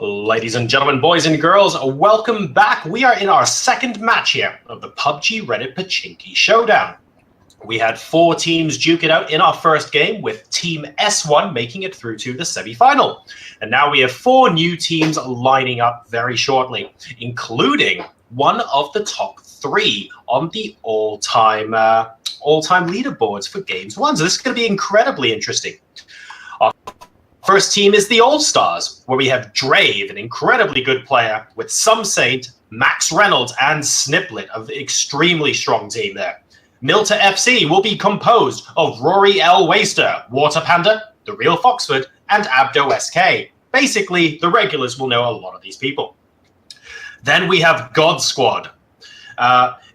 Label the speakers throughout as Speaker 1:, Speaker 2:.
Speaker 1: Ladies and gentlemen, boys and girls, welcome back. We are in our second match here of the PUBG Reddit Pochinki Showdown. We had 4 teams duke it out in our first game, with Team S1 making it through to the semi-final. And now we have 4 new teams lining up very shortly, including one of the top 3 on the all-time leaderboards for Games 1. So this is going to be incredibly interesting. Our first team is the Allstars, where we have Drave, an incredibly good player, with Some Saint, Max Reynolds, and Sniplet, an extremely strong team there. Mylta FC will be composed of Rory L. Waster, Water Panda, The Real Foxford, and Abdo SK. Basically, the regulars will know a lot of these people. Then we have God Squad.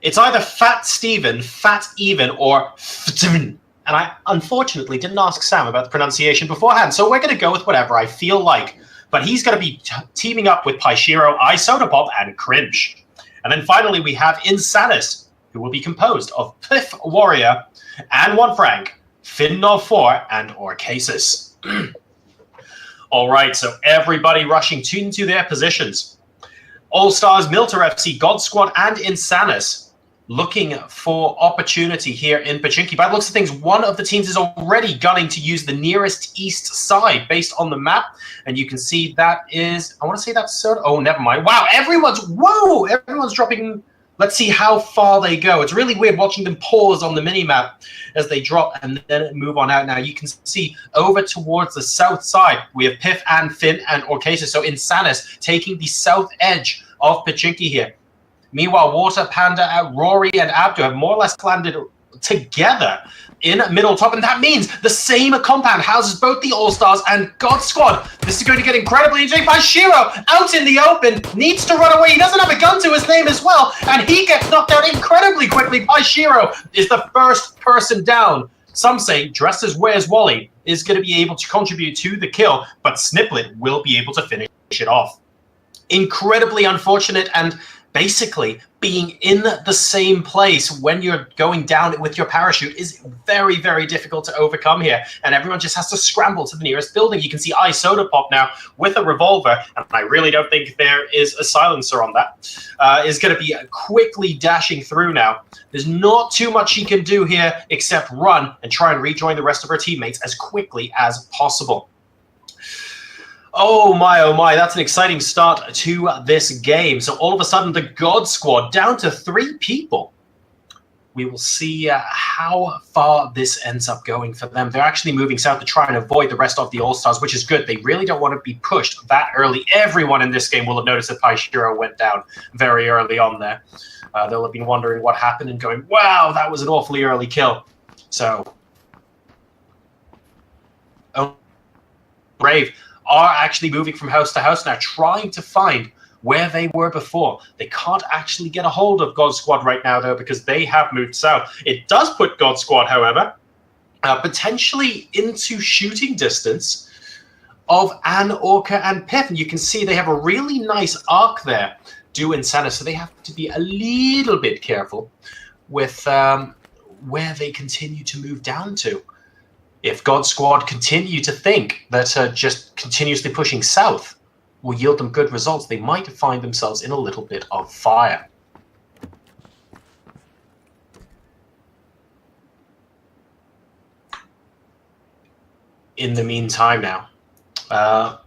Speaker 1: It's either Fat Steven, Fat Even, or Ftven. And I unfortunately didn't ask Sam about the pronunciation beforehand, so we're going to go with whatever I feel like. But he's going to be teaming up with Paishiro, iSodapop, and Cringe. And then finally we have Insanus, who will be composed of Piff Warrior and One Frank, Finnov 4, and Orcasis. All right, so everybody rushing into their positions. All-Stars, Mylta FC, God Squad, and Insanus looking for opportunity here in Pochinki. By the looks of things, one of the teams is already gunning to use the nearest east side based on the map. And you can see that is, I want to say that's, oh, never mind. Wow, everyone's dropping. Let's see how far they go. It's really weird watching them pause on the mini-map as they drop and then move on out. Now you can see over towards the south side, we have Piff and Finn and Orcasis. So Insanus taking the south edge of Pochinki here. Meanwhile, Water Panda, Rory, and Abdo have more or less landed together in middle top, and that means the same compound houses both the All-Stars and God Squad. This is going to get incredibly interesting. Paishiro out in the open, needs to run away. He doesn't have a gun to his name as well, and he gets knocked out incredibly quickly. Paishiro is the first person down. Some say, dressed as Where's Wally, is going to be able to contribute to the kill, but Sniplet will be able to finish it off. Incredibly unfortunate, and basically being in the same place when you're going down with your parachute is very, very difficult to overcome here. And everyone just has to scramble to the nearest building. You can see iSodapop now with a revolver, and I really don't think there is a silencer on that. Is going to be quickly dashing through now. There's not too much she can do here except run and try and rejoin the rest of her teammates as quickly as possible. Oh my, that's an exciting start to this game. So all of a sudden, the God Squad down to 3 people. We will see how far this ends up going for them. They're actually moving south to try and avoid the rest of the All-Stars, which is good. They really don't want to be pushed that early. Everyone in this game will have noticed that Paishiro went down very early on there. They'll have been wondering what happened and going, wow, that was an awfully early kill. So, Brave are actually moving from house to house now, trying to find where they were before. They can't actually get a hold of God Squad right now, though, because they have moved south. It does put God Squad, however, potentially into shooting distance of Ann, Orca, and Piff. And you can see they have a really nice arc there, do Insanus, so they have to be a little bit careful with where they continue to move down to. If God Squad continue to think that just continuously pushing south will yield them good results, they might find themselves in a little bit of fire. In the meantime now,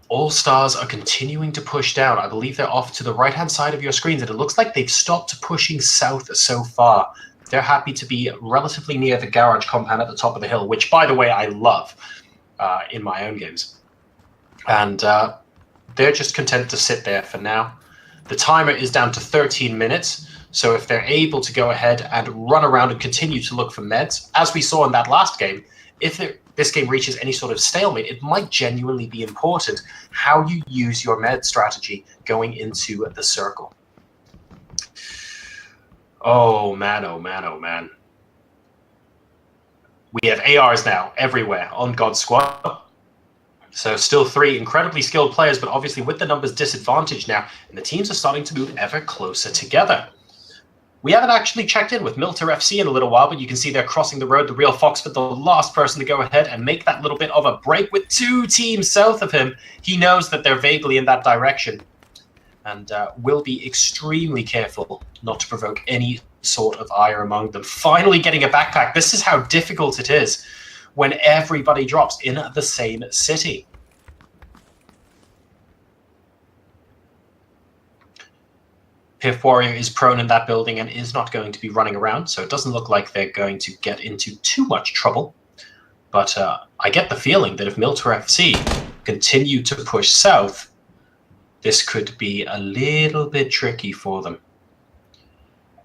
Speaker 1: All-Stars are continuing to push down. I believe they're off to the right-hand side of your screens, and it looks like they've stopped pushing south so far. They're happy to be relatively near the garage compound at the top of the hill, which, by the way, I love in my own games. And they're just content to sit there for now. The timer is down to 13 minutes, so if they're able to go ahead and run around and continue to look for meds, as we saw in that last game, if this game reaches any sort of stalemate, it might genuinely be important how you use your med strategy going into the circle. Oh man, oh man, oh man. We have ARs now everywhere on God Squad. So still 3 incredibly skilled players, but obviously with the numbers disadvantaged now, and the teams are starting to move ever closer together. We haven't actually checked in with Mylta FC in a little while, but you can see they're crossing the road. The real Foxford, the last person to go ahead and make that little bit of a break with 2 teams south of him. He knows that they're vaguely in that direction and will be extremely careful not to provoke any sort of ire among them. Finally getting a backpack. This is how difficult it is when everybody drops in the same city. Piff Warrior is prone in that building and is not going to be running around, so it doesn't look like they're going to get into too much trouble. But I get the feeling that if Mylta FC continue to push south, this could be a little bit tricky for them.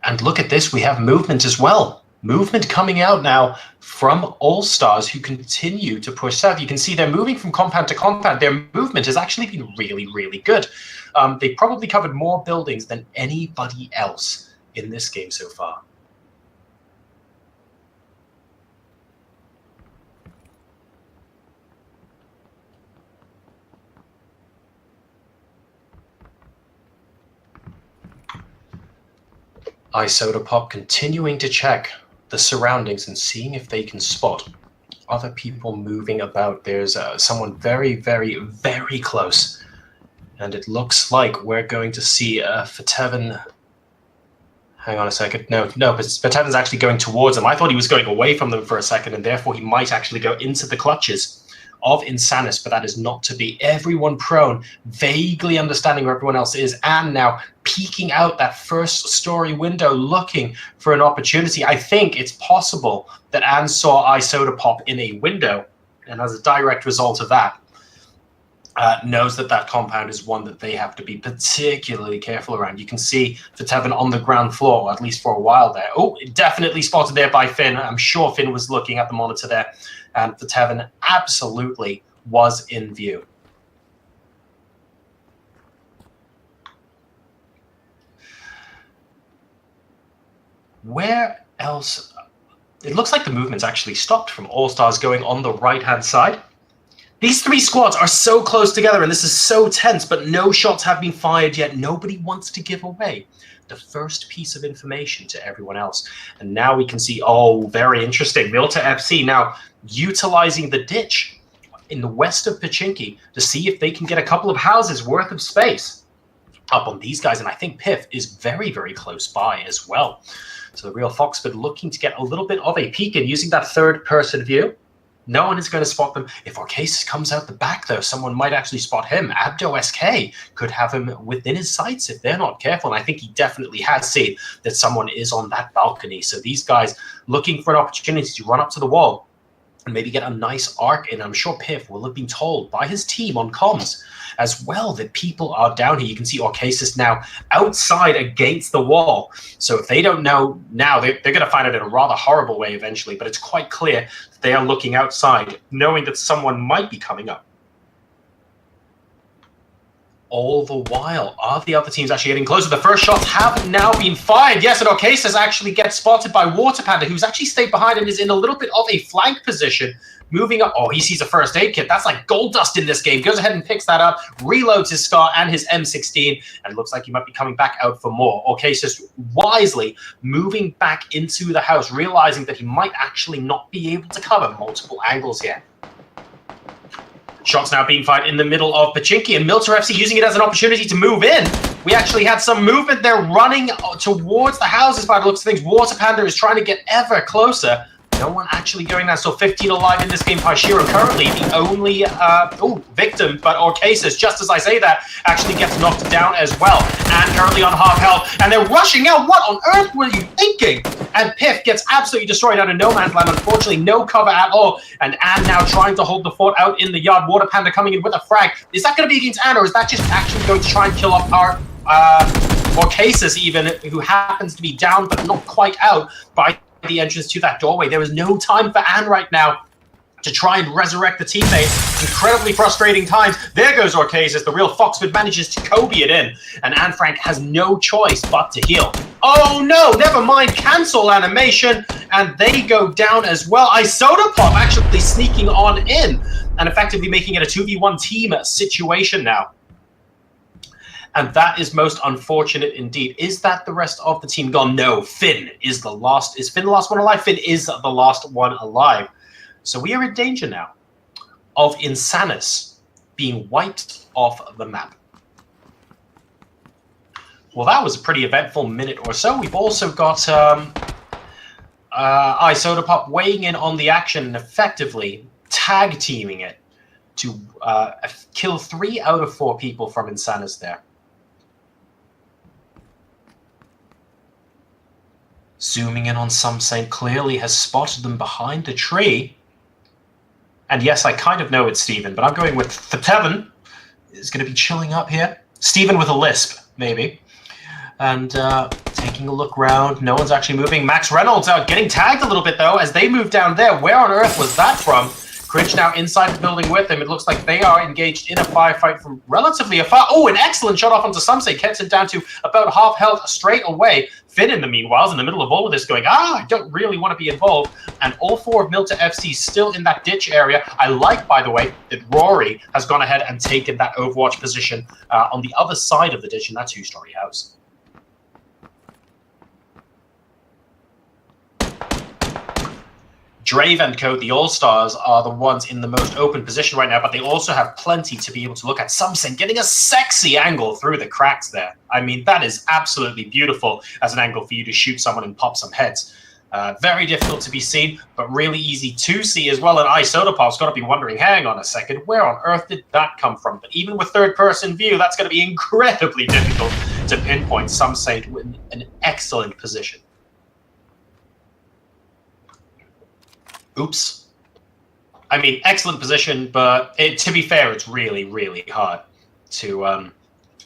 Speaker 1: And look at this, we have movement as well. Movement coming out now from Allstars, who continue to push south. You can see they're moving from compound to compound. Their movement has actually been really, really good. They probably covered more buildings than anybody else in this game so far. Isotopop continuing to check the surroundings and seeing if they can spot other people moving about. There's someone very, very, very close. And it looks like we're going to see Fatevin. Hang on a second. No, but Fatevin's actually going towards them. I thought he was going away from them for a second, and therefore he might actually go into the clutches of Insanus, but that is not to be. Everyone prone, vaguely understanding where everyone else is, and now peeking out that first story window looking for an opportunity. I think it's possible that Anne saw Isotopop in a window, and as a direct result of that, knows that that compound is one that they have to be particularly careful around. You can see Fatevin on the ground floor, at least for a while there. Oh, definitely spotted there by Finn. I'm sure Finn was looking at the monitor there, and Fatevin absolutely was in view. Where else? It looks like the movement's actually stopped from Allstars going on the right-hand side. These 3 squads are so close together, and this is so tense, but no shots have been fired yet. Nobody wants to give away the first piece of information to everyone else. And now we can see, oh, very interesting. Mylta FC now utilizing the ditch in the west of Pochinki to see if they can get a couple of houses worth of space up on these guys. And I think Piff is very, very close by as well. So the real Foxford looking to get a little bit of a peek in using that third-person view. No one is going to spot them. If Orcasis comes out the back, though, someone might actually spot him. Abdo SK could have him within his sights if they're not careful. And I think he definitely has seen that someone is on that balcony. So these guys looking for an opportunity to run up to the wall and maybe get a nice arc in. I'm sure Piff will have been told by his team on comms as well that people are down here. You can see Orcasis now outside against the wall. So if they don't know now, they're going to find it in a rather horrible way eventually, but it's quite clear that they are looking outside, knowing that someone might be coming up. All the while, are the other teams actually getting closer? The first shots have now been fired. Yes, and Orcasis actually gets spotted by Water Panda, who's actually stayed behind and is in a little bit of a flank position. Moving up. Oh, he sees a first aid kit. That's like gold dust in this game. Goes ahead and picks that up, reloads his Scar and his M16, and it looks like he might be coming back out for more. Orcasis wisely moving back into the house, realizing that he might actually not be able to cover multiple angles here. Shots now being fired in the middle of Pochinki, and Mylta FC using it as an opportunity to move in. We actually had some movement there running towards the houses by the looks of things. Water Panda is trying to get ever closer. No one actually going there. So 15 alive in this game. Pashiro currently the only victim, but Orcasis, just as I say that, actually gets knocked down as well. And currently on half health. And they're rushing out. What on earth were you thinking? And Piff gets absolutely destroyed out of no man's land. Unfortunately, no cover at all. And Anne now trying to hold the fort out in the yard. Water Panda coming in with a frag. Is that going to be against Anne, or is that just actually going to try and kill off our Orcasis even, who happens to be down but not quite out by the entrance to that doorway? There is no time for Anne right now to try and resurrect the teammate. Incredibly frustrating times. There goes Orcasis. The real Foxford manages to Kobe it in, and Anne Frank has no choice but to heal. Oh no, never mind. Cancel animation, and they go down as well. Isotopop actually sneaking on in and effectively making it a 2v1 team situation now. And that is most unfortunate indeed. Is that the rest of the team gone? No, Finn is the last. Is Finn the last one alive? Finn is the last one alive. So we are in danger now of Insanus being wiped off the map. Well, that was a pretty eventful minute or so. We've also got Isotopop weighing in on the action and effectively tag teaming it to kill 3 out of 4 people from Insanus there. Zooming in on Some Saint, clearly has spotted them behind the tree. And yes, I kind of know it's Steven, but I'm going with Tevin is going to be chilling up here. Steven with a lisp, maybe. And taking a look around. No one's actually moving. Max Reynolds getting tagged a little bit, though, as they move down there. Where on earth was that from? Cringe now inside the building with him. It looks like they are engaged in a firefight from relatively afar. Oh, an excellent shot off onto Samsei. Gets him down to about half health straight away. Finn, in the meanwhile, is in the middle of all of this going, I don't really want to be involved. And all 4 of Mylta FC still in that ditch area. I like, by the way, that Rory has gone ahead and taken that Overwatch position on the other side of the ditch in that 2-story house. Drave and Co, the Allstars, are the ones in the most open position right now, but they also have plenty to be able to look at. Something getting a sexy angle through the cracks there. I mean, that is absolutely beautiful as an angle for you to shoot someone and pop some heads. Very difficult to be seen, but really easy to see as well. And Isotopop's got to be wondering, hang on a second, where on earth did that come from? But even with third-person view, that's going to be incredibly difficult to pinpoint. Some say in an excellent position. Oops. I mean, excellent position, but to be fair, it's really, really hard to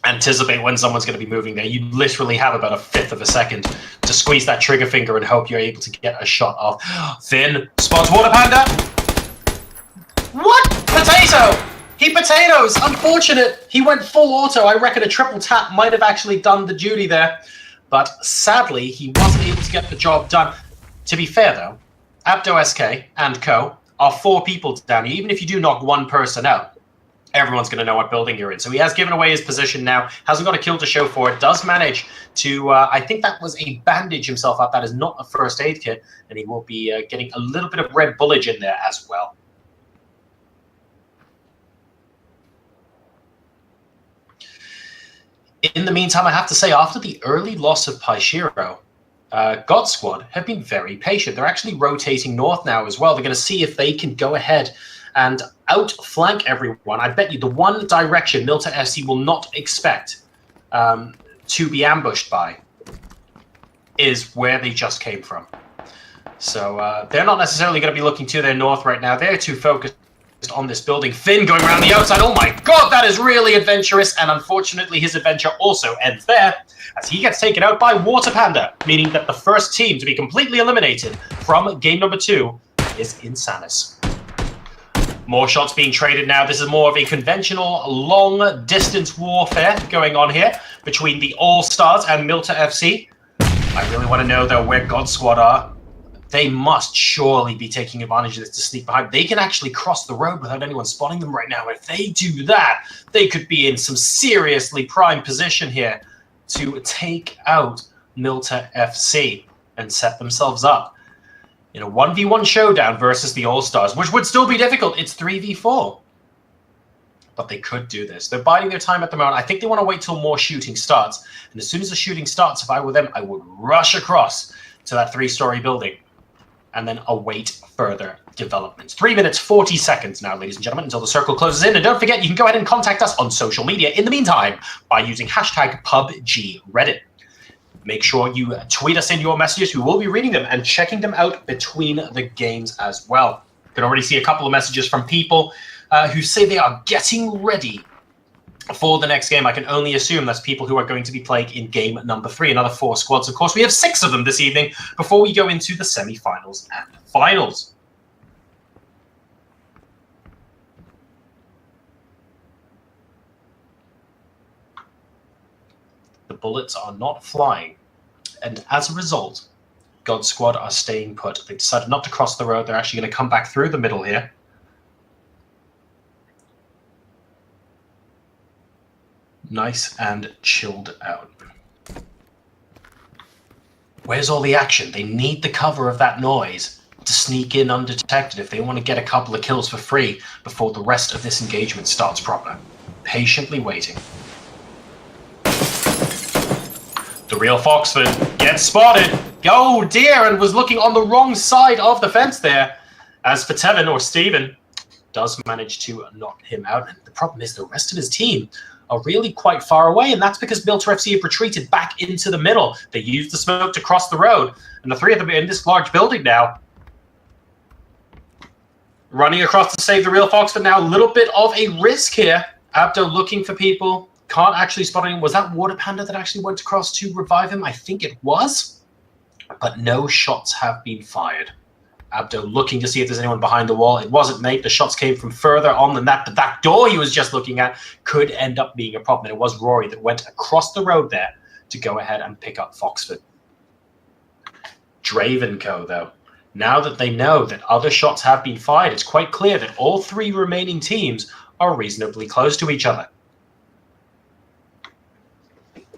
Speaker 1: anticipate when someone's going to be moving there. You literally have about 1/5 of a second to squeeze that trigger finger and hope you're able to get a shot off. Finn spots Water Panda. What? Potato! He potatoes! Unfortunate. He went full auto. I reckon a triple tap might have actually done the duty there. But sadly, he wasn't able to get the job done. To be fair, though, Abdo SK and Co are 4 people down here. Even if you do knock 1 person out, everyone's going to know what building you're in. So he has given away his position now. Hasn't got a kill to show for it. Does manage to, I think that was a bandage himself up. That is not a first aid kit. And he will be getting a little bit of red bullage in there as well. In the meantime, I have to say, after the early loss of Paishiro, God Squad have been very patient. They're actually rotating north now as well. They're going to see if they can go ahead and outflank everyone. I bet you the one direction Mylta FC will not expect to be ambushed by is where they just came from. So they're not necessarily going to be looking to their north right now. They're too focused on this building. Finn going around the outside. Oh my god, that is really adventurous. And unfortunately, his adventure also ends there as he gets taken out by Water Panda, meaning that the first team to be completely eliminated from game number 2 is Insanus. More shots being traded now. This is more of a conventional long-distance warfare going on here between the All-Stars and Mylta FC. I really want to know, though, where God Squad are. They must surely be taking advantage of this to sneak behind. They can actually cross the road without anyone spotting them right now. If they do that, they could be in some seriously prime position here to take out Mylta FC and set themselves up in a 1v1 showdown versus the All-Stars, which would still be difficult. It's 3v4. But they could do this. They're biding their time at the moment. I think they want to wait till more shooting starts. And as soon as the shooting starts, if I were them, I would rush across to that 3-story building and then await further developments. 3 minutes, 40 seconds now, ladies and gentlemen, until the circle closes in. And don't forget, you can go ahead and contact us on social media in the meantime by using hashtag PUBGReddit. Make sure you tweet us in your messages. We will be reading them and checking them out between the games as well. You can already see a couple of messages from people who say they are getting ready for the next game. I can only assume that's people who are going to be playing in game number 3. Another 4 squads, of course. We have 6 of them this evening before we go into the semi-finals and finals. The bullets are not flying, and as a result, God Squad are staying put. They decided not to cross the road. They're actually going to come back through the middle here. Nice and chilled out. Where's all the action? They need the cover of that noise to sneak in undetected if they want to get a couple of kills for free before the rest of this engagement starts proper. Patiently waiting. The real Foxford gets spotted. Oh dear, and was looking on the wrong side of the fence there. As for Tevin, or Steven, does manage to knock him out. And the problem is the rest of his team are really quite far away, and that's because Mylta FC have retreated back into the middle. They used the smoke to cross the road, and the three of them are in this large building now. Running across to save the real Foxford now. A little bit of a risk here. Abdo looking for people. Can't actually spot him. Was that Water Panda that actually went across to revive him? I think it was. But no shots have been fired. Abdo looking to see if there's anyone behind the wall. It wasn't, mate. The shots came from further on than that. But that door he was just looking at could end up being a problem. And it was Rory that went across the road there to go ahead and pick up Foxford. Draven Co., though. Now that they know that other shots have been fired, it's quite clear that all three remaining teams are reasonably close to each other.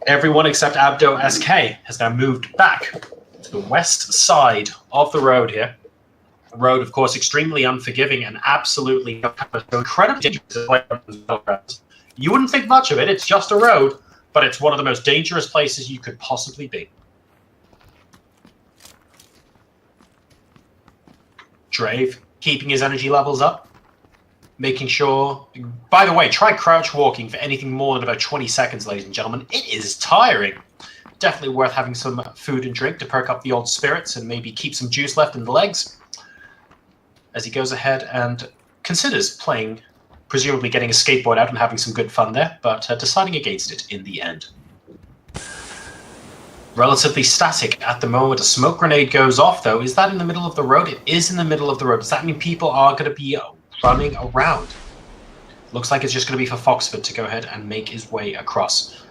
Speaker 1: Everyone except Abdo SK has now moved back to the west side of the road here. The road, of course, extremely unforgiving and absolutely incredibly dangerous. You wouldn't think much of it. It's just a road, but it's one of the most dangerous places you could possibly be. Drave keeping his energy levels up, making sure... By the way, try crouch walking for anything more than about 20 seconds, ladies and gentlemen. It is tiring. Definitely worth having some food and drink to perk up the old spirits and maybe keep some juice left in the legs. As he goes ahead and considers playing, presumably getting a skateboard out and having some good fun there, but deciding against it in the end. Relatively static at the moment. A smoke grenade goes off, though. Is that in the middle of the road? It is in the middle of the road. Does that mean people are going to be running around? Looks like it's just going to be for Foxford to go ahead and make his way across.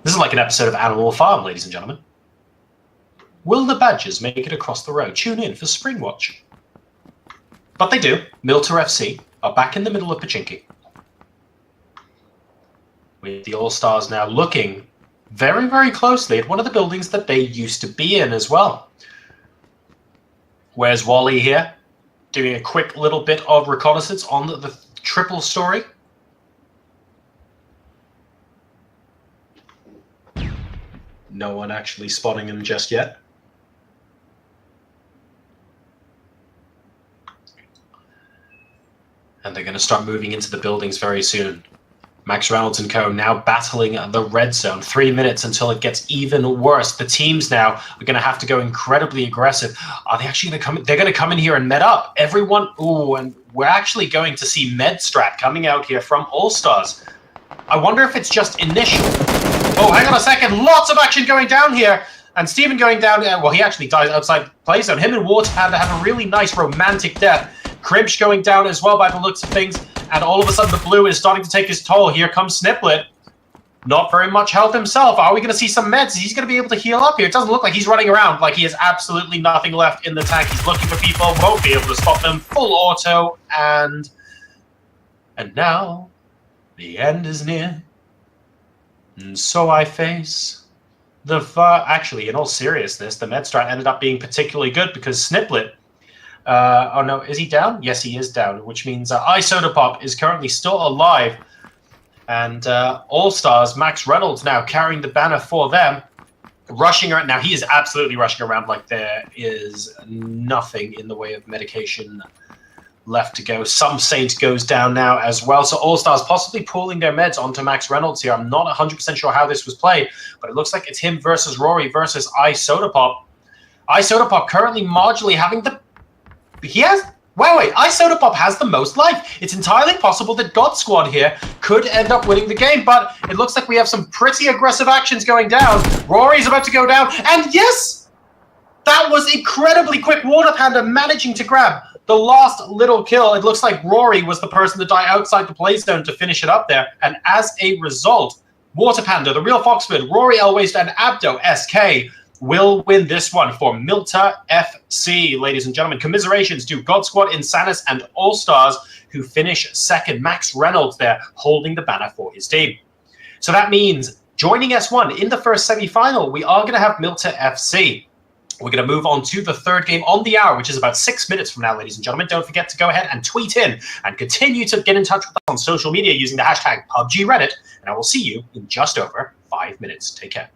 Speaker 1: This is like an episode of Animal Farm, ladies and gentlemen. Will the badgers make it across the road? Tune in for Spring Watch. But they do. Mylta FC are back in the middle of Pochinki. With the Allstars now looking very, very closely at one of the buildings that they used to be in as well. Where's Wally here? Doing a quick little bit of reconnaissance on the triple story. No one actually spotting him just yet. And they're going to start moving into the buildings very soon. Max Reynolds and co. now battling the red zone. 3 minutes until it gets even worse. The teams now are going to have to go incredibly aggressive. Are they actually going to come in? They're going to come in here and med up. Everyone, ooh, and we're actually going to see Medstrat coming out here from Allstars. I wonder if it's just initial. Oh, hang on a second. Lots of action going down here. And Steven going down, well, he actually dies outside play zone. Him and Water Panda have a really nice romantic death. Cribch going down as well by the looks of things. And all of a sudden, the blue is starting to take his toll. Here comes Sniplet. Not very much health himself. Are we going to see some meds? He's going to be able to heal up here. It doesn't look like he's running around. Like he has absolutely nothing left in the tank. He's looking for people. Won't be able to spot them. Full auto. And now the end is near. And so I face the actually, in all seriousness, the med strat ended up being particularly good because Sniplet... oh no, is he down? Yes, he is down, which means iSodapop is currently still alive. And Allstars, Max Reynolds now carrying the banner for them. Rushing around. Now, he is absolutely rushing around like there is nothing in the way of medication left to go. Some Saint goes down now as well. So Allstars possibly pulling their meds onto Max Reynolds here. I'm not 100% sure how this was played, but it looks like it's him versus Rory versus iSodapop. iSodapop currently marginally having the... He has... Wait, iSodapop has the most life. It's entirely possible that God Squad here could end up winning the game, but it looks like we have some pretty aggressive actions going down. Rory's about to go down, and yes! That was incredibly quick. Water Panda managing to grab the last little kill. It looks like Rory was the person to die outside the play zone to finish it up there, and as a result, Water Panda, the real Foxford, Rory Elwaste, and Abdo SK will win this one for Mylta FC, ladies and gentlemen. Commiserations to God Squad, Insanus, and Allstars, who finish second. Max Reynolds there holding the banner for his team. So that means joining S1 in the first semi-final, we are going to have Mylta FC. We're going to move on to the third game on the hour, which is about 6 minutes from now, ladies and gentlemen. Don't forget to go ahead and tweet in and continue to get in touch with us on social media using the hashtag PUBG Reddit, and I will see you in just over 5 minutes. Take care.